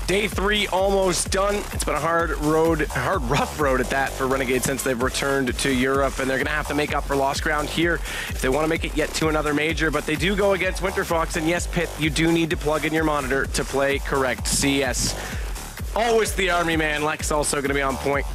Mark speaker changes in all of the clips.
Speaker 1: Day 3 almost done. It's been a rough road at that for Renegades since they've returned to Europe, and they're going to have to make up for lost ground here if they want to make it yet to another major. But they do go against Winterfox, and yes, Pitt, you do need to plug in your monitor to play correct CS. Always the Army man. Lex also going to be on point,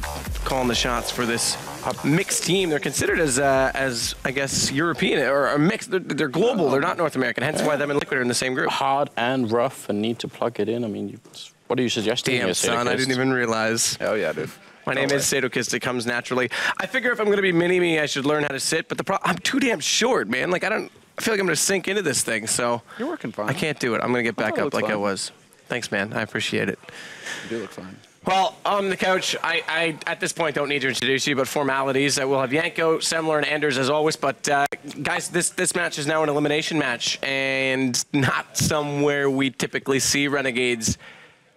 Speaker 1: calling the shots for this mixed team. They're considered as I guess European or a mix. They're global. They're not North American. Hence why them and Liquid are in the same group.
Speaker 2: Hard and rough, and need to plug it in. I mean, what are you suggesting?
Speaker 1: Damn, son, I didn't even realize.
Speaker 3: Oh yeah, dude.
Speaker 1: My name is Sadokist. It comes naturally. I figure if I'm going to be mini-me, I should learn how to sit. But I'm too damn short, man. Like I feel like I'm going to sink into this thing. So
Speaker 3: you're working fine.
Speaker 1: I can't do it. I'm going to get back up like I was. Thanks, man. I appreciate it.
Speaker 3: You do look fine.
Speaker 1: Well, on the couch, I at this point don't need to introduce you, but formalities. We'll have Yanko, Semler, and Anders as always. But guys, this match is now an elimination match, and not somewhere we typically see Renegades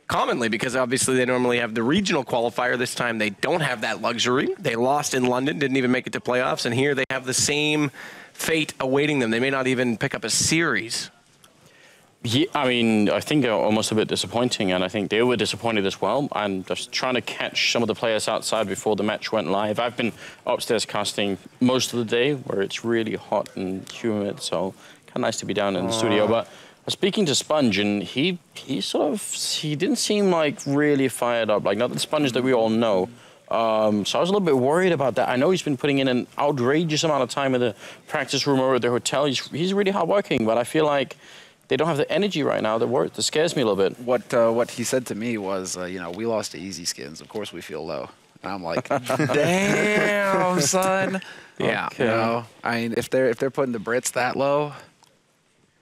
Speaker 1: commonly, because obviously they normally have the regional qualifier. This time they don't have that luxury. They lost in London, didn't even make it to playoffs, and here they have the same fate awaiting them. They may not even pick up a series.
Speaker 2: Yeah, I mean, I think almost a bit disappointing, and I think they were disappointed as well. And just trying to catch some of the players outside before the match went live. I've been upstairs casting most of the day, where it's really hot and humid, so kind of nice to be down in the studio. But I was speaking to Sponge, and he didn't seem like really fired up, like not the Sponge that we all know. So I was a little bit worried about that. I know he's been putting in an outrageous amount of time in the practice room or at the hotel. He's really hardworking, but I feel like they don't have the energy right now. That scares me a little bit.
Speaker 3: What he said to me was, you know, we lost to Easy Skins. Of course we feel low. And I'm like, damn, son.
Speaker 1: Yeah.
Speaker 3: Okay. You know, I mean, if they're putting the Brits that low,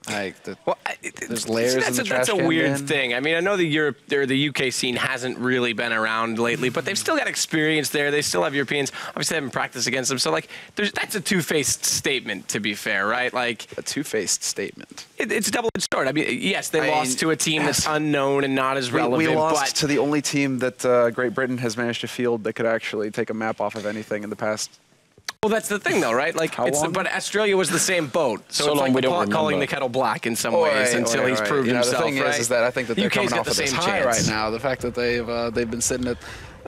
Speaker 3: like there's layers in the trash can.
Speaker 1: That's a weird thing. I mean, I know the UK scene hasn't really been around lately, but they've still got experience there. They still have Europeans. Obviously, they haven't practiced against them. So, like, that's a two-faced statement, to be fair, right? Like
Speaker 3: a two-faced statement.
Speaker 1: It's a double-edged sword. I mean, yes, they lost to a team that's unknown and not as relevant.
Speaker 3: We lost to the only team that Great Britain has managed to field that could actually take a map off of anything in the past.
Speaker 1: Well, that's the thing, though, right? Like, but Australia was the same boat, so it's like the pot calling the kettle black in some ways until he's proved himself.
Speaker 3: The thing is that I think that they're coming off of this high right now. The fact that they've been sitting at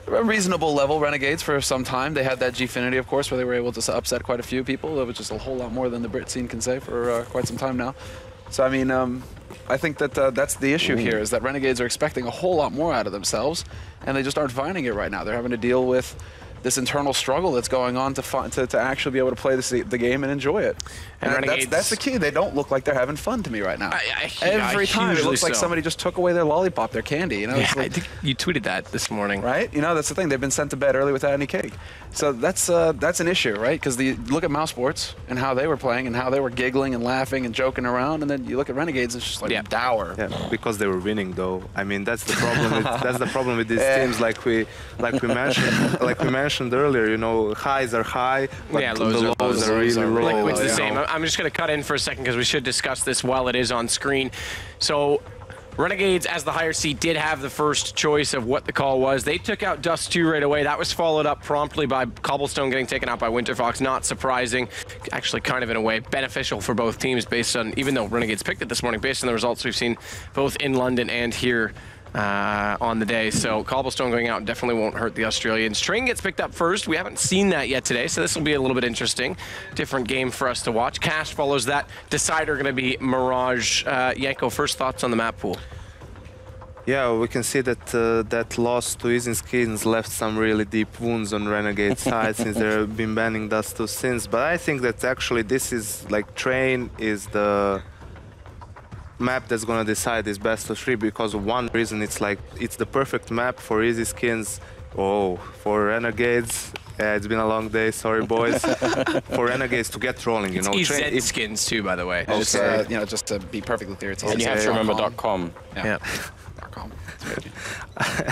Speaker 3: a reasonable level, Renegades, for some time. They had that Gfinity, of course, where they were able to upset quite a few people. It was just a whole lot more than the Brit scene can say for quite some time now. So I mean, I think that that's the issue here, is that Renegades are expecting a whole lot more out of themselves, and they just aren't finding it right now. They're having to deal with this internal struggle that's going on to actually be able to play the game and enjoy it. And that's the key. They don't look like they're having fun to me right now. Every time it looks like somebody just took away their lollipop, their candy. You know,
Speaker 1: yeah, I think you tweeted that this morning.
Speaker 3: Right? You know, that's the thing. They've been sent to bed early without any cake. So that's an issue, right? Because look at Mouse Sports and how they were playing and how they were giggling and laughing and joking around, and then you look at Renegades, it's just like dour.
Speaker 4: Yeah, because they were winning, though. I mean, that's the problem. That's the problem with these teams, like we mentioned earlier. You know, highs are high, but the lows are really low.
Speaker 1: Liquid's the same. I'm just going to cut in for a second because we should discuss this while it is on screen. So Renegades, as the higher seed, did have the first choice of what the call was. They took out Dust 2 right away. That was followed up promptly by Cobblestone getting taken out by Winterfox. Not surprising. Actually, kind of in a way, beneficial for both teams based on, even though Renegades picked it this morning, based on the results we've seen both in London and here on the day. So Cobblestone going out definitely won't hurt the Australians. Train gets picked up first. We haven't seen that yet today, so this will be a little bit interesting. Different game for us to watch. Cash follows that. Decider going to be Mirage. Yanko, first thoughts on the map pool?
Speaker 4: Yeah, we can see that that loss to Easy Skins left some really deep wounds on Renegade side since they've been banning Dust 2 since. But I think that actually this is like Train is the map that's gonna decide this best of 3 because of one reason. It's like it's the perfect map for Easy Skins. Oh, for Renegades. Yeah, it's been a long day. Sorry, boys. For Renegades to get rolling, you know.
Speaker 1: It's EZ Skins too, by the the way.
Speaker 3: You know, just to be perfectly clear, it's
Speaker 2: and you have to remember .com.
Speaker 1: Yeah.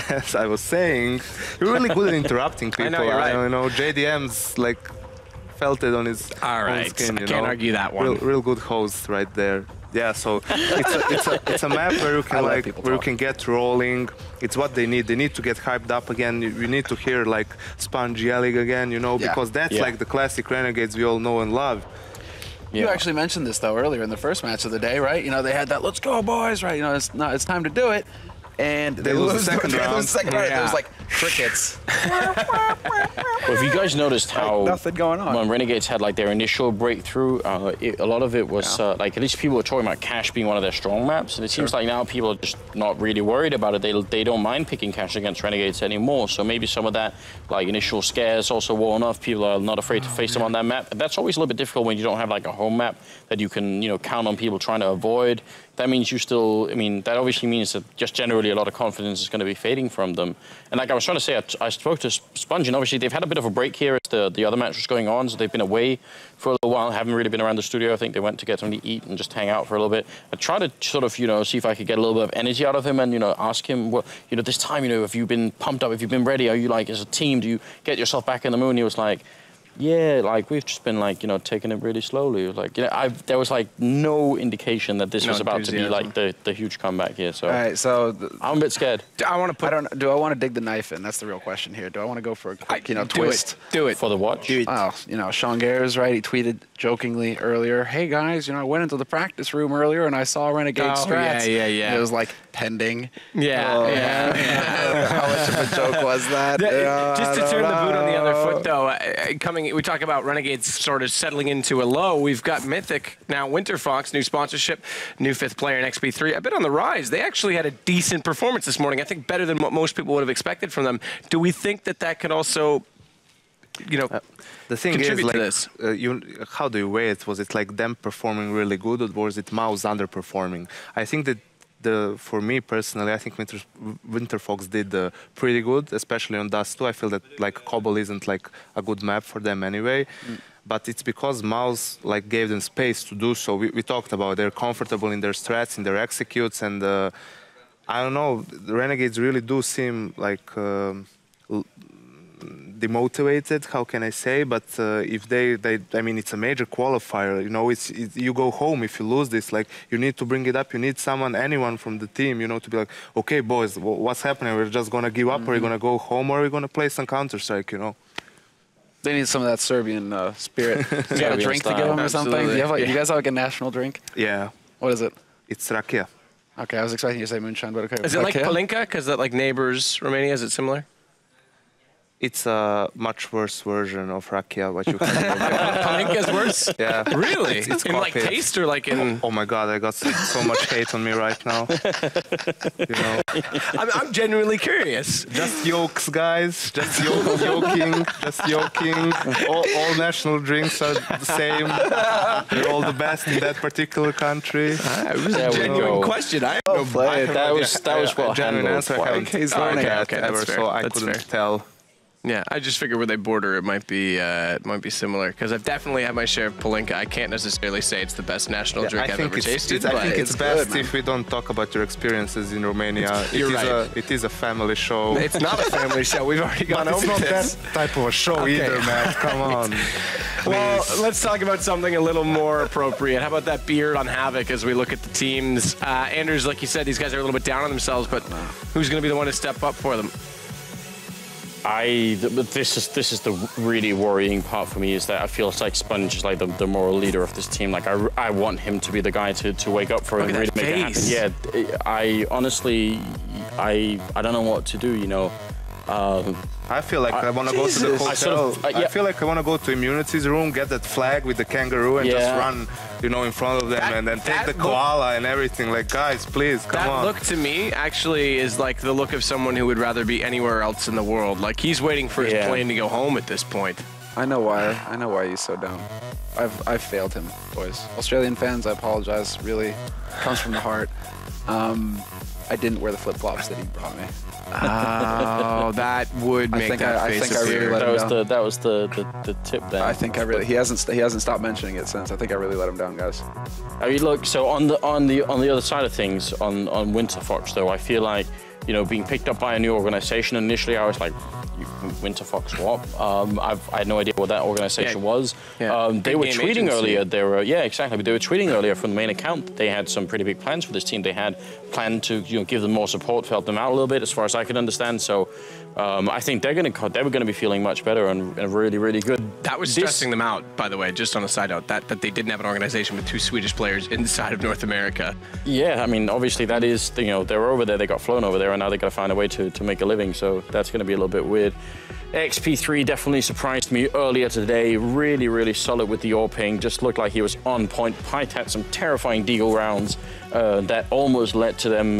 Speaker 4: As I was saying, you're really good at interrupting people.
Speaker 1: I know, you're right.
Speaker 4: You know, JDM's like felt it on his own skin.
Speaker 1: I can't argue that one.
Speaker 4: Real good host right there. Yeah, so it's a map where you can you can get rolling. It's what they need. They need to get hyped up again. You need to hear like Sponge yelling again, you know, because that's like the classic Renegades we all know and love.
Speaker 3: You actually mentioned this though earlier in the first match of the day, right? You know, they had that "Let's go, boys!" Right? You know, it's time to do it. and they lose the second round.
Speaker 1: Yeah.
Speaker 3: It was like crickets.
Speaker 2: Well, if you guys noticed how
Speaker 3: like nothing going on.
Speaker 2: When Renegades had like their initial breakthrough, a lot of it was like, at least people were talking about Cache being one of their strong maps, and it seems like now people are just not really worried about it. They don't mind picking Cache against Renegades anymore. So maybe some of that like initial scares also worn off. People are not afraid to face them on that map. And that's always a little bit difficult when you don't have like a home map that you can count on people trying to avoid. That means you still, that obviously means that just generally a lot of confidence is going to be fading from them. And like I was trying to say, I spoke to Sponge, and obviously they've had a bit of a break here as the other match was going on, so they've been away for a little while, haven't really been around the studio. I think they went to get something to eat and just hang out for a little bit. I tried to sort of, see if I could get a little bit of energy out of him and, ask him, well, this time, have you been pumped up? Have you been ready? Are you like, as a team, do you get yourself back in the mood? And he was like, yeah, like we've just been like, taking it really slowly. Like, there was like no indication that this was about to be like the huge comeback here. So,
Speaker 3: all right, so
Speaker 2: I'm a bit scared.
Speaker 3: Do I want to dig the knife in? That's the real question here. Do I want to go for a quick, twist?
Speaker 1: Do it.
Speaker 2: For the watch?
Speaker 3: Oh, Sean Gares, right? He tweeted jokingly earlier, hey guys, I went into the practice room earlier and I saw Renegade strats.
Speaker 1: Yeah.
Speaker 3: And it was like pending.
Speaker 1: Yeah.
Speaker 3: How much of a joke was that?
Speaker 1: Just to turn the boot on the other foot, though, we talk about Renegades sort of settling into a low. We've got Mythic now, Winterfox, new sponsorship, new fifth player in XP3, a bit on the rise. They actually had a decent performance this morning. I think better than what most people would have expected from them. Do we think that could also,
Speaker 4: the thing
Speaker 1: contribute
Speaker 4: is, like,
Speaker 1: to this?
Speaker 4: How do you weigh it? Was it like them performing really good, or was it Mouse underperforming? I think that for me personally, I think Winterfox did pretty good, especially on Dust 2. I feel that like Cobble isn't like a good map for them anyway. But it's because Mouse like gave them space to do so. We talked about they're comfortable in their strats, in their executes, and I don't know, the Renegades really do seem like demotivated, how can I say? But if it's a major qualifier, you go home if you lose this. Like, you need to bring it up. You need anyone from the team, to be like, okay, boys, what's happening? We're just gonna give up, or we're gonna go home, or we're gonna play some Counter-Strike,
Speaker 3: They need some of that Serbian spirit. You got a drink to give them or something? Do you guys have like a national drink?
Speaker 4: Yeah.
Speaker 3: What is it?
Speaker 4: It's rakia.
Speaker 3: Okay, I was expecting you to say moonshine, but okay.
Speaker 1: Is it like Palinka? Because that like neighbors Romania, is it similar?
Speaker 4: It's a much worse version of rakia, what you can
Speaker 1: Palinka is worse?
Speaker 4: Yeah.
Speaker 1: Really?
Speaker 4: It's
Speaker 1: in like taste or like in...
Speaker 4: Oh my God, I got so much hate on me right now.
Speaker 1: I'm genuinely curious.
Speaker 4: Just yokes, guys. Just yoking. Just yoking. All national drinks are the same. They're all the best in that particular country.
Speaker 1: It was a genuine question. I have no idea.
Speaker 2: That was what
Speaker 4: genuine answer. I haven't
Speaker 1: okay,
Speaker 4: ever, so I couldn't tell.
Speaker 1: Yeah, I just figured where they border, it might be similar. Because I've definitely had my share of Palinka. I can't necessarily say it's the best national drink I've ever tasted.
Speaker 4: I think it's best if we don't talk about your experiences in Romania. It is a family show.
Speaker 1: It's not a family show. We've already gone over this.
Speaker 4: It's not that type of a show either, man. Come on.
Speaker 1: Well, let's talk about something a little more appropriate. How about that beard on Havoc as we look at the teams? Anders, like you said, these guys are a little bit down on themselves, but who's going to be the one to step up for them?
Speaker 2: This is the really worrying part for me, is that I feel it's like Sponge is like the moral leader of this team. Like I want him to be the guy to wake up for it and really make it happen. Yeah, I honestly, I don't know what to do.
Speaker 4: I feel like I want to go to the hotel. I feel like I want to go to Immunity's room, get that flag with the kangaroo, and just run, in front of them, and then take the koala and everything. Like, guys, please, come on.
Speaker 1: That look to me actually is like the look of someone who would rather be anywhere else in the world. Like, he's waiting for his plane to go home at this point.
Speaker 3: I know why. I know why he's so down. I've failed him, boys. Australian fans, I apologize. Really, comes from the heart. I didn't wear the flip-flops that he brought me.
Speaker 1: Oh, that would make that face appear.
Speaker 2: That was the tip there.
Speaker 3: I think he hasn't stopped mentioning it since. I think I really let him down, guys.
Speaker 2: I mean, look. So on the other side of things, on Winterfox though, I feel like being picked up by a new organization. Initially, I was like, Winterfox what? I had no idea what that organization was.
Speaker 1: Yeah.
Speaker 2: They were tweeting earlier. They were exactly. But they were tweeting earlier from the main account that they had some pretty big plans for this team. They had planned to give them more support, help them out a little bit, as far as I could understand. So I think they were going to be feeling much better and really, really good.
Speaker 1: That was stressing them out, by the way, just on a side note, that they didn't have an organization with 2 Swedish players inside of North America.
Speaker 2: Yeah, I mean, obviously that is, you know, they're over there, they got flown over there, and now they got to find a way to make a living, so that's going to be a little bit weird. XP3 definitely surprised me earlier today. Really, really solid with the AWP ping. Just looked like he was on point. Pyth had some terrifying deagle rounds that almost led to them,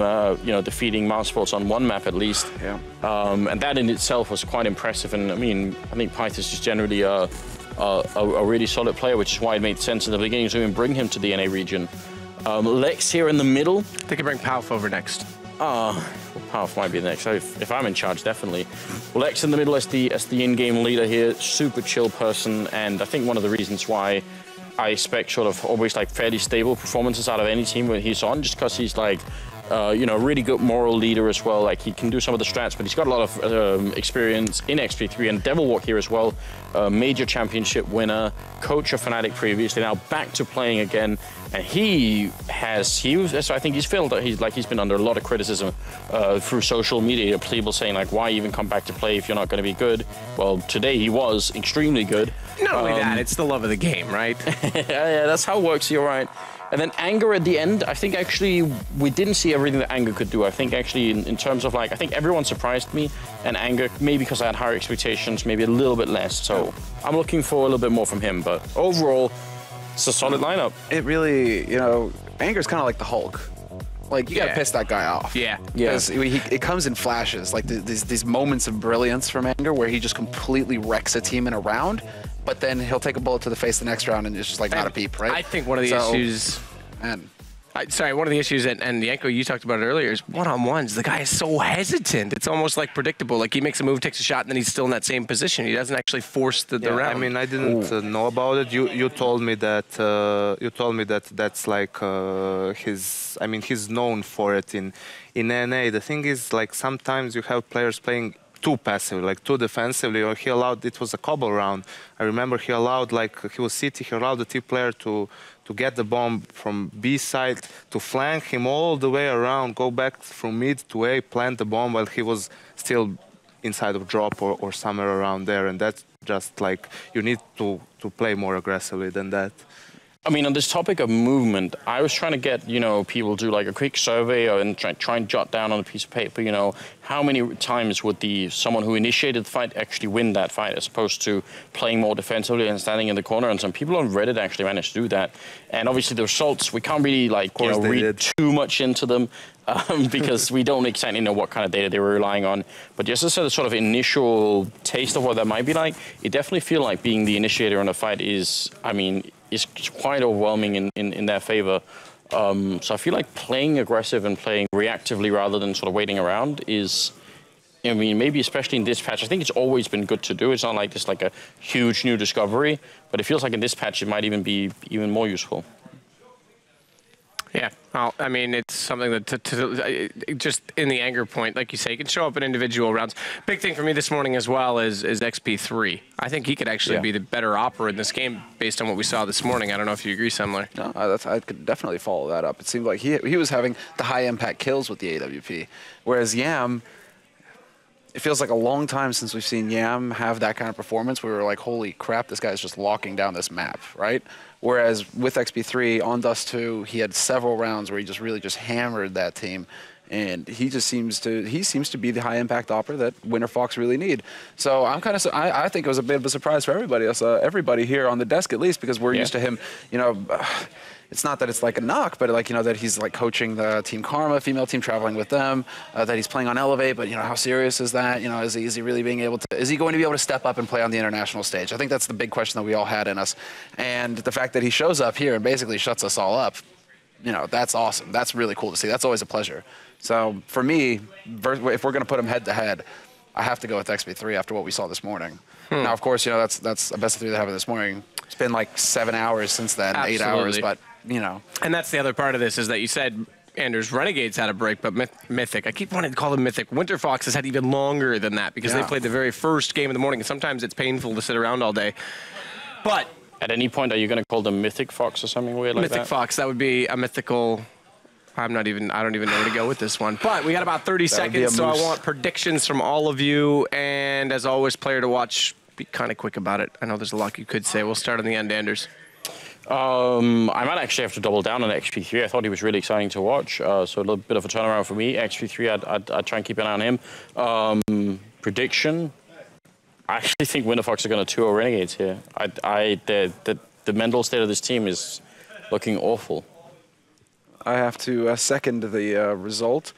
Speaker 2: you know, defeating Mousesports on one map at least.
Speaker 3: Yeah.
Speaker 2: And that in itself was quite impressive. And I mean, I think Pyth is just generally a really solid player, which is why it made sense in the beginning to even bring him to the NA region. Lex here in the middle.
Speaker 1: They could bring Palf over next.
Speaker 2: Palf might be the next. If I'm in charge, definitely. Lex in the middle as the in-game leader here, super chill person, and I think one of the reasons why I expect sort of always like fairly stable performances out of any team when he's on, just because he's like, you know, really good moral leader as well. Like he can do some of the strats, but he's got a lot of experience in XP3 and Devil Walk here as well. Major championship winner, coach of Fnatic previously, now back to playing again. And I think he's felt that he's been under a lot of criticism through social media. People saying like, why even come back to play if you're not going to be good? Well, today he was extremely good.
Speaker 1: Not only that, it's the love of the game, right?
Speaker 2: Yeah, that's how it works. You're right. And then Anger at the end, I think actually we didn't see everything that Anger could do. I think actually in terms of like, I think everyone surprised me, and Anger, maybe because I had higher expectations, maybe a little bit less. So I'm looking for a little bit more from him. But overall, it's a solid lineup.
Speaker 3: It really, you know, Anger's kind of like the Hulk. Like, you gotta piss that guy off.
Speaker 1: Yeah.
Speaker 3: Because it comes in flashes, like these moments of brilliance from Anger where he just completely wrecks a team in a round, but then he'll take a bullet to the face the next round and it's just like not a peep, right?
Speaker 1: I think one of the issues... one of the issues, and Yanko, you talked about it earlier, is one-on-ones. The guy is so hesitant. It's almost like predictable. Like he makes a move, takes a shot, and then he's still in that same position. He doesn't actually force the round.
Speaker 4: I mean, I didn't know about it. You told me that that's like his. I mean, he's known for it in NA. The thing is, like sometimes you have players playing too passively, like too defensively, or he allowed, it was a cobble round. I remember he allowed, like he was City, he allowed the T player to get the bomb from B side, to flank him all the way around, go back from mid to A, plant the bomb while he was still inside of drop or somewhere around there. And that's just like, you need to play more aggressively than that.
Speaker 2: I mean, on this topic of movement, I was trying to get, you know, people do like a quick survey and try and jot down on a piece of paper, you know, how many times would someone who initiated the fight actually win that fight as opposed to playing more defensively and standing in the corner. And some people on Reddit actually managed to do that. And obviously the results, we can't really like, you know, read too much into them because we don't exactly know what kind of data they were relying on. But just as a sort of initial taste of what that might be like, it definitely feels like being the initiator in a fight is, I mean, is quite overwhelming in their favor. So I feel like playing aggressive and playing reactively rather than sort of waiting around is, I mean, maybe especially in this patch, I think it's always been good to do. It's not like this like a huge new discovery, but it feels like in this patch it might even be even more useful.
Speaker 1: Yeah, well, I mean, it's something that just in the Anger point, like you say, you can show up in individual rounds. Big thing for me this morning as well is XP3. I think he could actually be the better opera in this game based on what we saw this morning. I don't know if you agree, Semler.
Speaker 3: No, I could definitely follow that up. It seemed like he was having the high impact kills with the AWP, whereas Yam, it feels like a long time since we've seen Yam have that kind of performance. We were like, holy crap, this guy's just locking down this map, right? Whereas with XP3 on Dust 2, he had several rounds where he just really hammered that team. And he just seems to be the high impact opera that Winterfox really need. So I'm kind of, I think it was a bit of a surprise for everybody else, everybody here on the desk at least, because we're used to him, you know, it's not that it's like a knock, but like, you know, that he's like coaching the Team Karma, female team, traveling with them, that he's playing on Elevate, but you know, how serious is that? You know, is he really being able to, is he going to be able to step up and play on the international stage? I think that's the big question that we all had in us. And the fact that he shows up here and basically shuts us all up, you know, that's awesome. That's really cool to see. That's always a pleasure. So for me, if we're going to put him head to head, I have to go with XP3 after what we saw this morning. Now, of course, you know, that's a best of 3 that happened this morning. It's been like 7 hours since then,
Speaker 1: Absolutely.
Speaker 3: 8 hours, but you know.
Speaker 1: And that's the other part of this is that you said, Anders, Renegades had a break, but Mythic, I keep wanting to call them Mythic. Winterfox has had even longer than that because they played the very first game of the morning, and sometimes it's painful to sit around all day. But
Speaker 2: at any point, are you going to call them Mythic Fox or something weird like that?
Speaker 1: Mythic Fox, that would be a mythical... I don't even know where to go with this one. But we got about 30 seconds, so I want predictions from all of you. And as always, player to watch be kind of quick about it. I know there's a lot you could say. We'll start on the end, Anders.
Speaker 2: I might actually have to double down on XP3. I thought he was really exciting to watch, so a little bit of a turnaround for me. XP3, I'd try and keep an eye on him. Prediction, I actually think Winterfox are going to 2-0 Renegades here. The mental state of this team is looking awful.
Speaker 3: I have to second the result.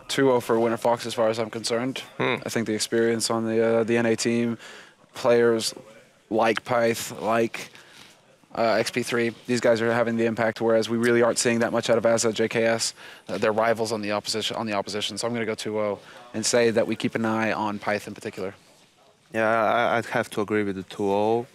Speaker 3: 2-0 for Winterfox as far as I'm concerned. I think the experience on the NA team, players like Pyth, like XP3, these guys are having the impact, whereas we really aren't seeing that much out of Asa, JKS. They're rivals on the opposition. So I'm going to go 2-0 and say that we keep an eye on Pyth in particular.
Speaker 4: Yeah, I'd have to agree with the 2-0.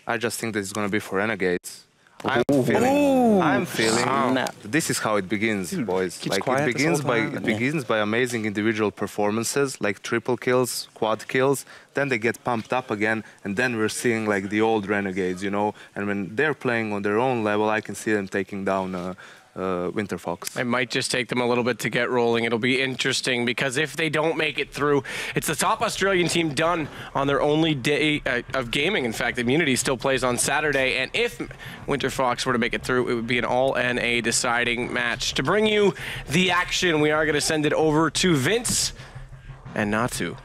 Speaker 4: I just think that it's going to be for Renegades. I'm feeling this is how it begins, boys. Like it begins by amazing individual performances, like triple kills, quad kills. Then they get pumped up again, and then we're seeing like the old Renegades, you know. And when they're playing on their own level, I can see them taking down Winterfox.
Speaker 1: It might just take them a little bit to get rolling. It'll be interesting because if they don't make it through, it's the top Australian team done on their only day of gaming. In fact, Immunity still plays on Saturday, and if Winterfox were to make it through, it would be an all-NA deciding match. To bring you the action, we are going to send it over to Vince and Natu.